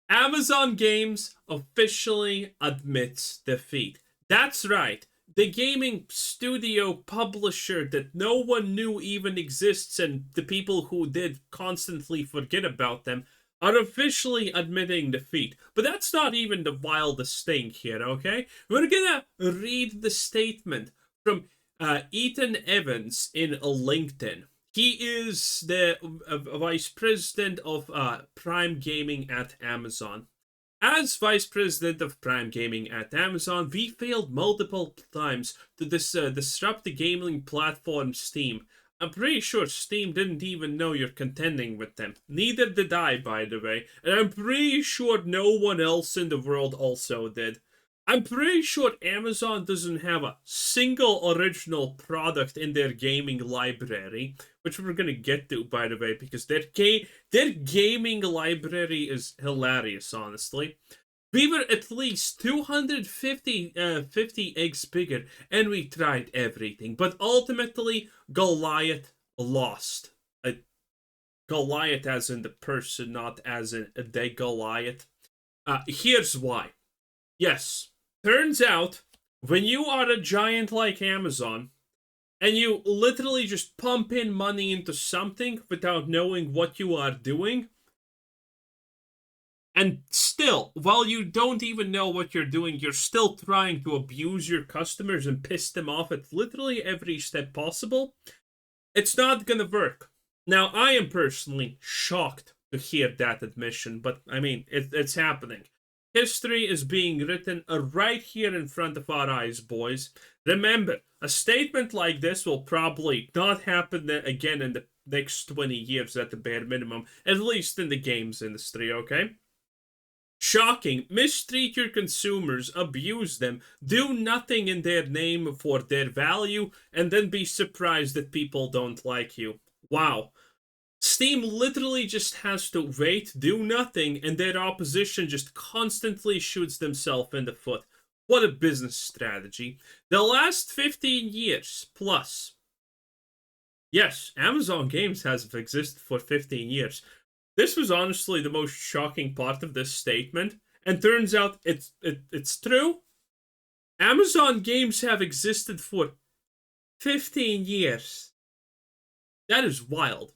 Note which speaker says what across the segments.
Speaker 1: Amazon Games officially admits defeat. That's right. The gaming studio publisher that no one knew even exists and the people who did constantly forget about them are officially admitting defeat. But that's not even the wildest thing here, okay? We're gonna read the statement from Ethan Evans in LinkedIn. He is the vice president of Prime Gaming at Amazon. As vice president of Prime Gaming at Amazon, we failed multiple times to disrupt the gaming platform Steam. I'm pretty sure Steam didn't even know you're contending with them. Neither did I, by the way, and I'm pretty sure no one else in the world also did. I'm pretty sure Amazon doesn't have a single original product in their gaming library, which we're gonna get to, by the way, because their gaming library is hilarious, honestly. We were at least 250 50 eggs bigger, and we tried everything. But ultimately, Goliath lost. Goliath as in the person, not as in the Goliath. Here's why. Yes, turns out when you are a giant like Amazon, and you literally just pump in money into something without knowing what you are doing, and still, while you don't even know what you're doing, you're still trying to abuse your customers and piss them off at literally every step possible, it's not gonna work. Now, I am personally shocked to hear that admission, but I mean, it's happening. History is being written right here in front of our eyes, boys. Remember, a statement like this will probably not happen again in the next 20 years at the bare minimum, at least in the games industry, okay? Shocking. Mistreat your consumers, abuse them, do nothing in their name for their value, and then be surprised that people don't like you. Wow. Steam literally just has to wait, do nothing, and their opposition just constantly shoots themselves in the foot. What a business strategy. The last 15 years plus. Yes, Amazon Games has existed for 15 years. This was honestly the most shocking part of this statement, and turns out it's true. Amazon Games have existed for 15 years. That is wild.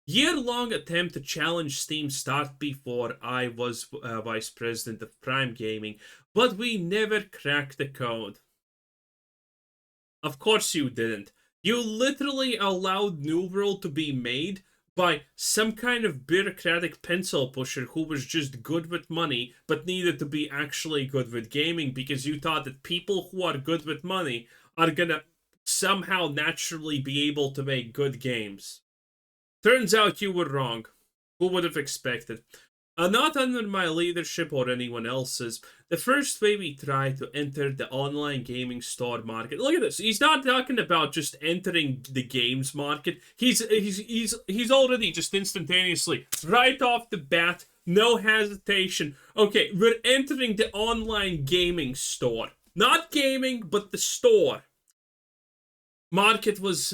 Speaker 1: Year-long attempt to challenge Steam start before I was vice president of Prime Gaming, but we never cracked the code. Of course you didn't. You literally allowed New World to be made by some kind of bureaucratic pencil pusher who was just good with money but needed to be actually good with gaming because you thought that people who are good with money are gonna somehow naturally be able to make good games. Turns out you were wrong. Who would have expected? Not under my leadership or anyone else's. The first way we tried to enter the online gaming store market. Look at this. He's not talking about just entering the games market. He's already just instantaneously right off the bat, no hesitation. Okay, we're entering the online gaming store. Not gaming, but the store. Market was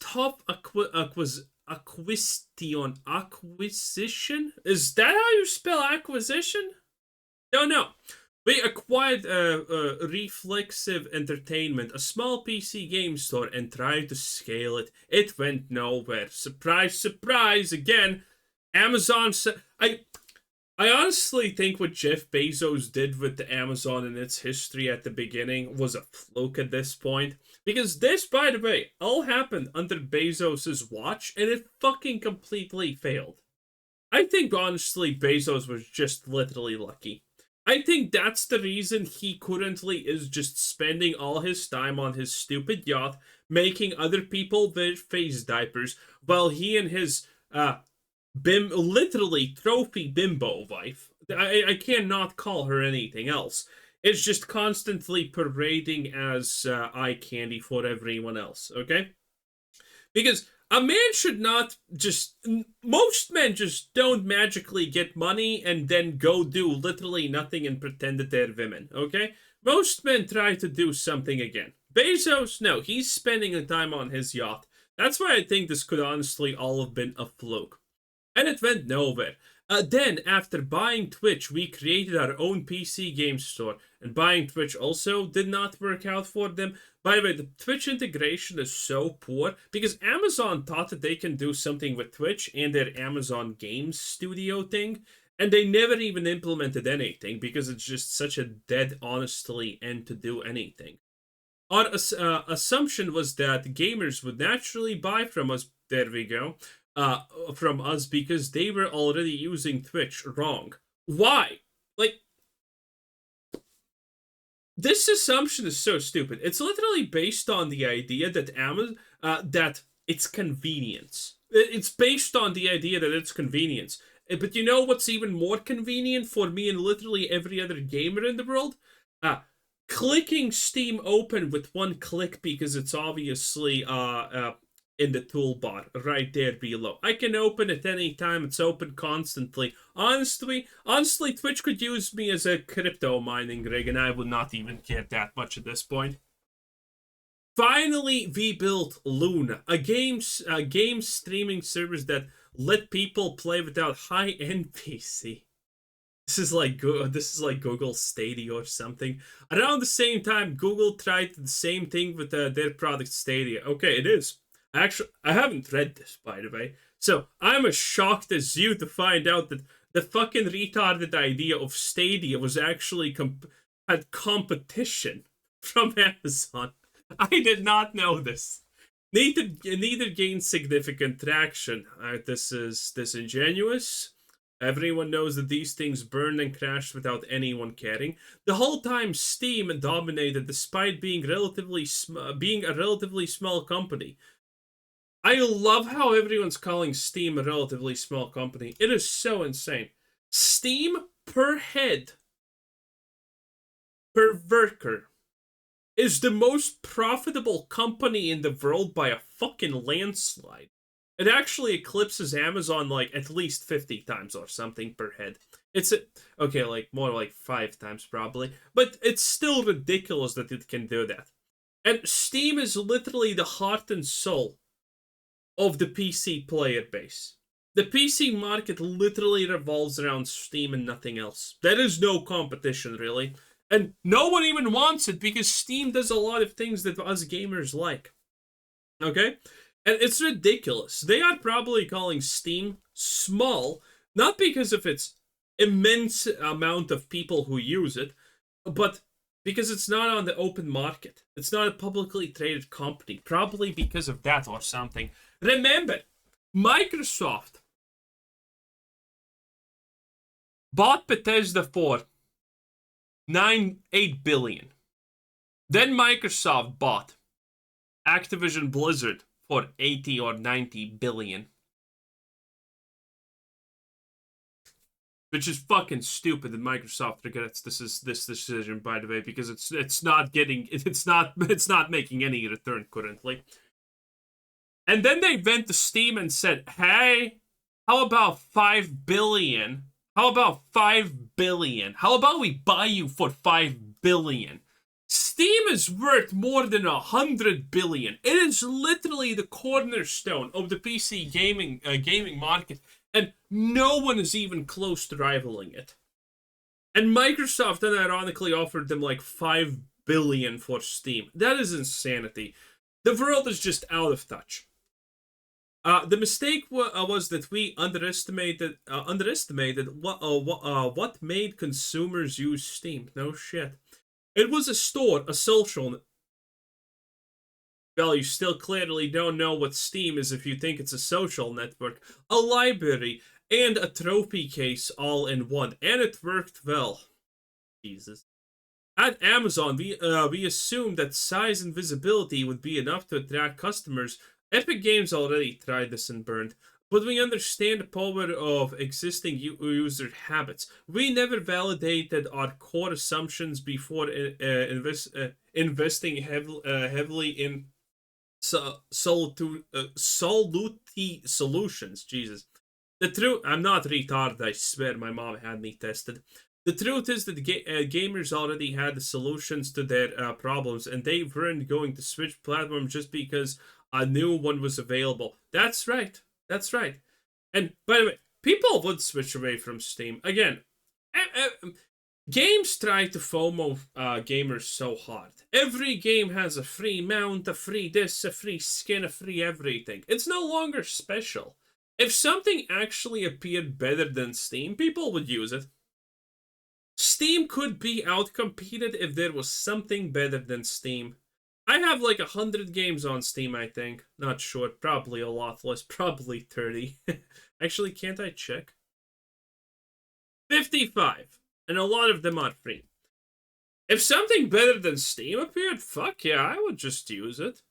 Speaker 1: top acquisition. Is that how you spell acquisition? No. We acquired Reflexive Entertainment, a small PC game store, and tried to scale it. It went nowhere. Surprise, surprise! Again, Amazon. I honestly think what Jeff Bezos did with the Amazon and its history at the beginning was a fluke at this point. Because this, by the way, all happened under Bezos' watch, and it fucking completely failed. I think, honestly, Bezos was just literally lucky. I think that's the reason he currently is just spending all his time on his stupid yacht, making other people wear face diapers, while he and his, literally trophy bimbo wife, I cannot call her anything else, it's just constantly parading as eye candy for everyone else, okay? Because a man should not just. Most men just don't magically get money and then go do literally nothing and pretend that they're women, okay? Most men try to do something again. Bezos, no, he's spending the time on his yacht. That's why I think this could honestly all have been a fluke. And it went nowhere. Then, after buying Twitch, we created our own PC game store, and buying Twitch also did not work out for them. By the way, the Twitch integration is so poor because Amazon thought that they can do something with Twitch and their Amazon Games Studio thing, and they never even implemented anything because it's just such a dead, honestly, end to do anything. Our assumption was that gamers would naturally buy from us. There we go. From us because they were already using Twitch. Wrong. Why? Like, this assumption is so stupid. It's literally based on the idea that Amazon, that it's convenience. It's based on the idea that it's convenience. But you know what's even more convenient for me and literally every other gamer in the world? Clicking Steam open with one click because it's obviously in the toolbar right there below. I can open it anytime. It's open constantly. Honestly, Twitch could use me as a crypto mining rig, and I would not even care that much at this point. Finally, we built Luna, a game streaming service that let people play without high-end PC. This is like Google Stadia or something. Around the same time, Google tried the same thing with their product Stadia. Okay, it is. Actually, I haven't read this, by the way. So I'm as shocked as you to find out that the fucking retarded idea of Stadia was actually had competition from Amazon. I did not know this. Neither gained significant traction. This is disingenuous. Everyone knows that these things burned and crashed without anyone caring. The whole time, Steam dominated, despite being a relatively small company. I love how everyone's calling Steam a relatively small company. It is so insane. Steam per head, per worker, is the most profitable company in the world by a fucking landslide. It actually eclipses Amazon like at least 50 times or something per head. Okay, like more like 5 times probably, but it's still ridiculous that it can do that. And Steam is literally the heart and soul of the PC player base. The PC market literally revolves around Steam and nothing else. There is no competition, really. And no one even wants it because Steam does a lot of things that us gamers like. Okay? And it's ridiculous. They are probably calling Steam small, not because of its immense amount of people who use it, but because it's not on the open market. It's not a publicly traded company. Probably because of that or something. Remember, Microsoft bought Bethesda for $8 billion. Then Microsoft bought Activision Blizzard for 80 or 90 billion. Which is fucking stupid that Microsoft regrets this decision, by the way, because it's not making any return currently. And then they went to Steam and said, "Hey, how about 5 billion? How about 5 billion? How about we buy you for 5 billion?" Steam is worth more than 100 billion. It is literally the cornerstone of the PC gaming market, and no one is even close to rivaling it. And Microsoft then ironically offered them like 5 billion for Steam. That is insanity. The world is just out of touch. The mistake was that we underestimated what made consumers use Steam. No shit. It was a store, a social. Well, you still clearly don't know what Steam is if you think it's a social network, a library, and a trophy case all in one. And it worked well. Jesus. At Amazon, we assumed that size and visibility would be enough to attract customers. Epic Games already tried this and burned, but we understand the power of existing user habits. We never validated our core assumptions before investing heavily in Soluti solutions. Jesus. The truth, I'm not retarded, I swear, my mom had me tested. The truth is that gamers already had the solutions to their problems, and they weren't going to switch platforms just because a new one was available. That's right. That's right. And by the way, people would switch away from Steam. Again, games try to FOMO gamers so hard. Every game has a free mount, a free this, a free skin, a free everything. It's no longer special. If something actually appeared better than Steam, people would use it. Steam could be outcompeted if there was something better than Steam. I have like 100 games on Steam, I think. Not sure. Probably a lot less. Probably 30. Actually, can't I check? 55. And a lot of them are free. If something better than Steam appeared, fuck yeah, I would just use it.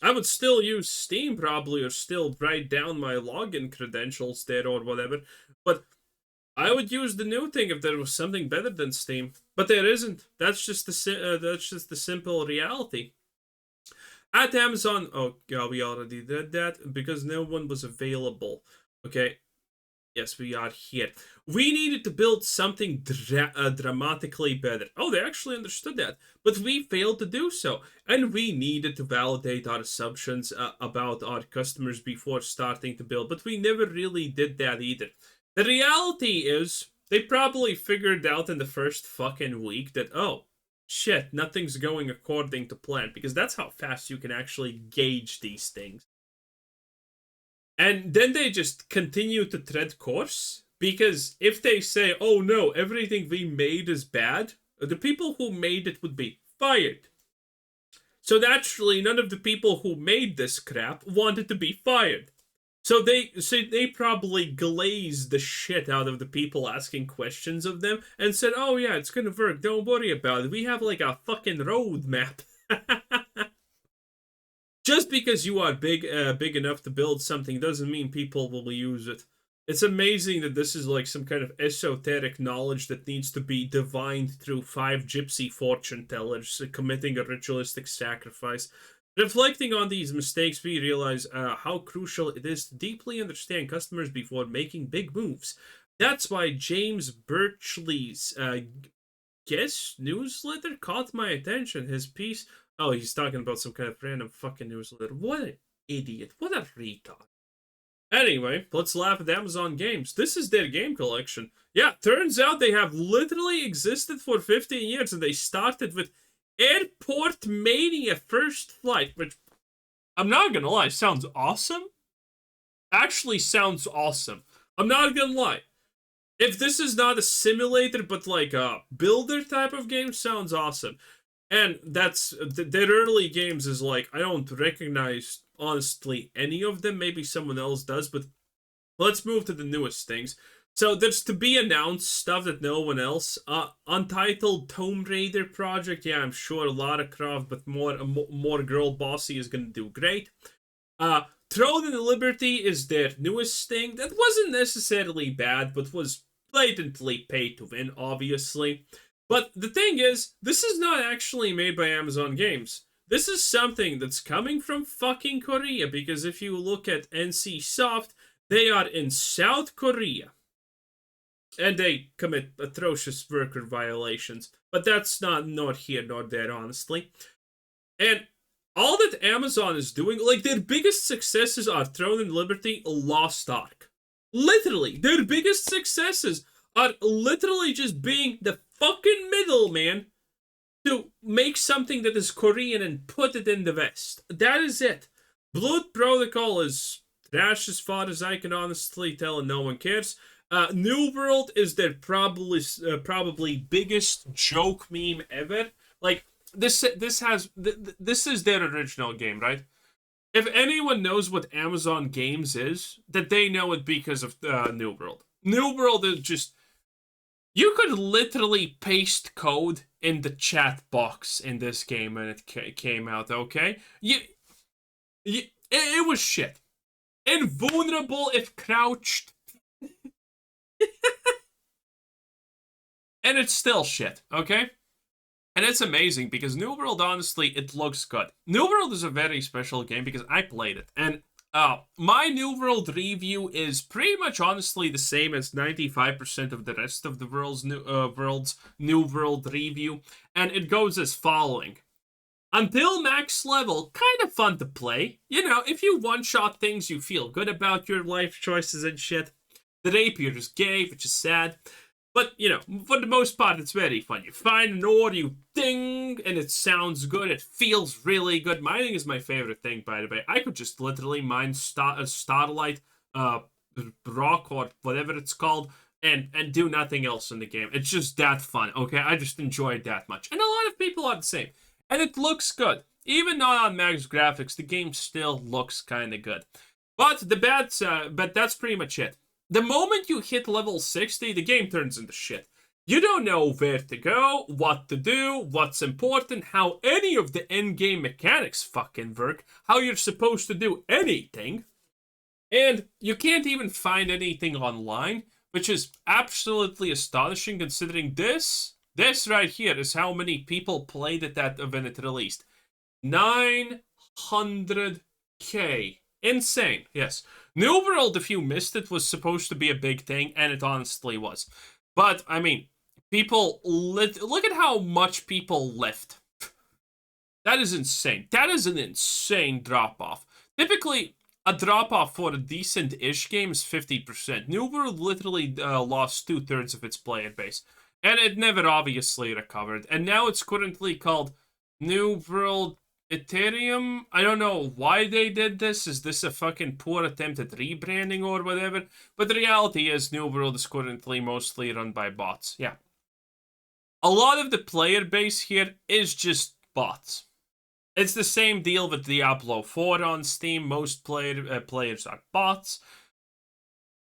Speaker 1: I would still use Steam probably, or still write down my login credentials there or whatever. But I would use the new thing if there was something better than Steam, but there isn't. That's just the simple reality. At Amazon, oh yeah, we already did that because no one was available. Okay, yes, we are here. We needed to build something dramatically better. Oh, they actually understood that, but we failed to do so, and we needed to validate our assumptions about our customers before starting to build. But we never really did that either. The reality is, they probably figured out in the first fucking week that, oh, shit, nothing's going according to plan, because that's how fast you can actually gauge these things. And then they just continue to tread course, because if they say, oh no, everything we made is bad, the people who made it would be fired. So naturally, none of the people who made this crap wanted to be fired. So they probably glazed the shit out of the people asking questions of them and said, oh yeah, it's gonna work, don't worry about it. We have like a fucking roadmap. Just because you are big enough to build something doesn't mean people will use it. It's amazing that this is like some kind of esoteric knowledge that needs to be divined through 5 gypsy fortune tellers committing a ritualistic sacrifice. Reflecting on these mistakes, we realize how crucial it is to deeply understand customers before making big moves. That's why James Birchley's guest newsletter caught my attention. His piece... Oh, he's talking about some kind of random fucking newsletter. What an idiot. What a retard. Anyway, let's laugh at Amazon Games. This is their game collection. Yeah, turns out they have literally existed for 15 years, and they started with Airport Mania First Flight, which, I'm not gonna lie, sounds awesome. Actually sounds awesome. I'm not gonna lie. If this is not a simulator, but like a builder type of game, sounds awesome. And that's, their early games is like, I don't recognize, honestly, any of them. Maybe someone else does, but let's move to the newest things. So there's to be announced stuff that no one else. Untitled Tomb Raider project. Yeah, I'm sure Lara Croft, but more girl bossy is gonna do great. Throne and Liberty is their newest thing. That wasn't necessarily bad, but was blatantly pay to win, obviously. But the thing is, this is not actually made by Amazon Games. This is something that's coming from fucking Korea, because if you look at NC Soft, they are in South Korea. And they commit atrocious worker violations. But that's not here nor there, honestly. And all that Amazon is doing, like, their biggest successes are Throne and Liberty, Lost Ark. Literally, their biggest successes are literally just being the fucking middleman to make something that is Korean and put it in the West. That is it. Blood Protocol is trash as far as I can honestly tell, and no one cares. New World is their probably biggest joke meme ever. Like, this is their original game, right? If anyone knows what Amazon Games is, that they know it because of New World. New World is just... You could literally paste code in the chat box in this game when it came out, okay? It was shit. Invulnerable if crouched. And it's still shit, okay? And it's amazing because New World, honestly, it looks good. New World is a very special game because I played it. And my New World review is pretty much honestly the same as 95% of the rest of the world's New World review. And it goes as following. Until max level, kind of fun to play. You know, if you one-shot things, you feel good about your life choices and shit. The rapier is gay, which is sad. But, you know, for the most part, it's very fun. You find an ore, you ding, and it sounds good. It feels really good. Mining is my favorite thing, by the way. I could just literally mine starlight, rock, or whatever it's called, and do nothing else in the game. It's just that fun, okay? I just enjoy it that much. And a lot of people are the same. And it looks good. Even not on max graphics, the game still looks kind of good. But but that's pretty much it. The moment you hit level 60, the game turns into shit. You don't know where to go, what to do, what's important, how any of the endgame mechanics fucking work, how you're supposed to do anything. And you can't even find anything online, which is absolutely astonishing considering this right here is how many people played it when it released. 900k. Insane, yes. New World, if you missed it, was supposed to be a big thing, and it honestly was. But, I mean, look at how much people left. That is insane. That is an insane drop-off. Typically, a drop-off for a decent-ish game is 50%. New World literally lost 2/3 of its player base. And it never obviously recovered. And now it's currently called New World Ethereum. I don't know why they did this. Is this a fucking poor attempt at rebranding or whatever? But the reality is New World is currently mostly run by bots. Yeah. A lot of the player base here is just bots. It's the same deal with Diablo 4 on Steam. Most players are bots.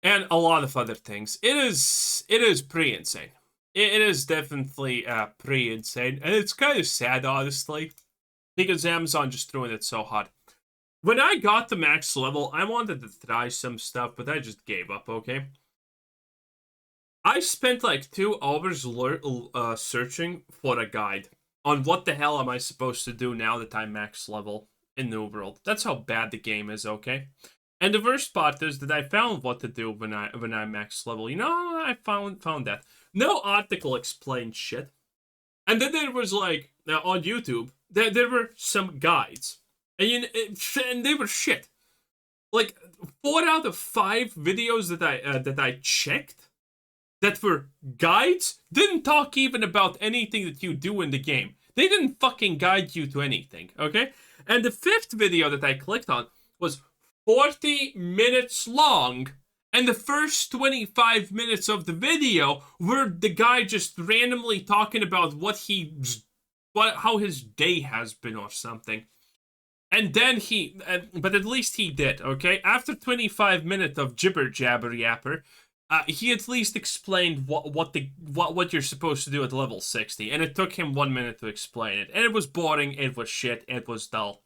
Speaker 1: And a lot of other things. It is pretty insane. It is definitely pretty insane. And it's kind of sad, honestly. Because Amazon just threw it so hard. When I got to max level, I wanted to try some stuff, but I just gave up, okay? I spent like 2 hours searching for a guide on what the hell am I supposed to do now that I'm max level in New World. That's how bad the game is, okay? And the worst part is that I found what to do when I'm max level. You know, I found that. No article explained shit. And then there was like, on YouTube, there were some guides. And they were shit. Like, 4 out of 5 videos that I checked that were guides didn't talk even about anything that you do in the game. They didn't fucking guide you to anything, okay? And the 5th video that I clicked on was 40 minutes long, and the first 25 minutes of the video were the guy just randomly talking about how his day has been or something. And then but at least he did, okay? After 25 minutes of jibber jabber yapper, he at least explained what you're supposed to do at level 60, and it took him 1 minute to explain it. And it was boring, it was shit, it was dull.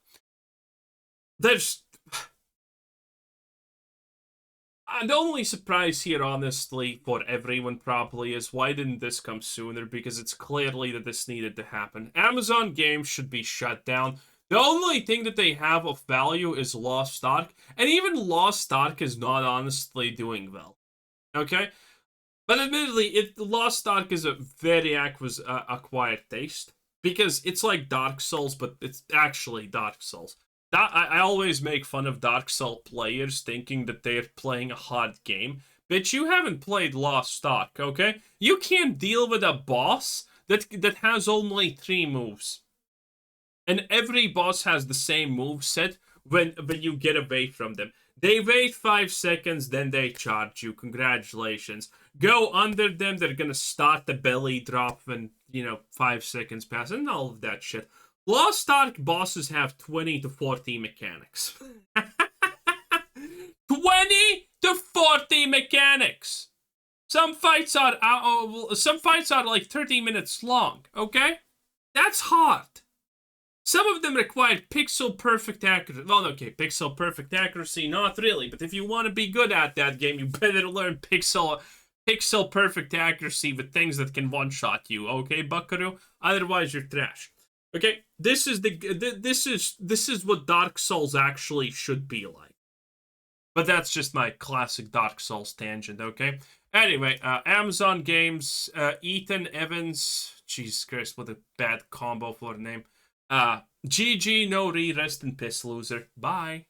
Speaker 1: The only surprise here, honestly, for everyone probably is why didn't this come sooner? Because it's clearly that this needed to happen. Amazon games should be shut down. The only thing that they have of value is Lost Ark, and even Lost Ark is not honestly doing well. Okay? But admittedly, Lost Ark is a very acquired taste, because it's like Dark Souls, but it's actually Dark Souls. I always make fun of Dark Souls players thinking that they're playing a hard game. Bitch, you haven't played Lost Ark, okay? You can't deal with a boss that has only 3 moves. And every boss has the same move set when you get away from them. They wait 5 seconds, then they charge you. Congratulations. Go under them, they're gonna start the belly drop when, 5 seconds pass, and all of that shit. Lost Ark bosses have 20 to 40 mechanics. 20 to 40 mechanics! Some fights are like 30 minutes long, okay? That's hard. Some of them require pixel perfect accuracy. Well, okay, pixel perfect accuracy, not really, but if you want to be good at that game, you better learn pixel perfect accuracy with things that can one-shot you, okay, buckaroo? Otherwise, you're trash. Okay, this is what Dark Souls actually should be like. But that's just my classic Dark Souls tangent, okay? Anyway, Amazon Games, Ethan Evans, Jesus Christ, what a bad combo for a name. GG, no re, rest in piss, loser. Bye.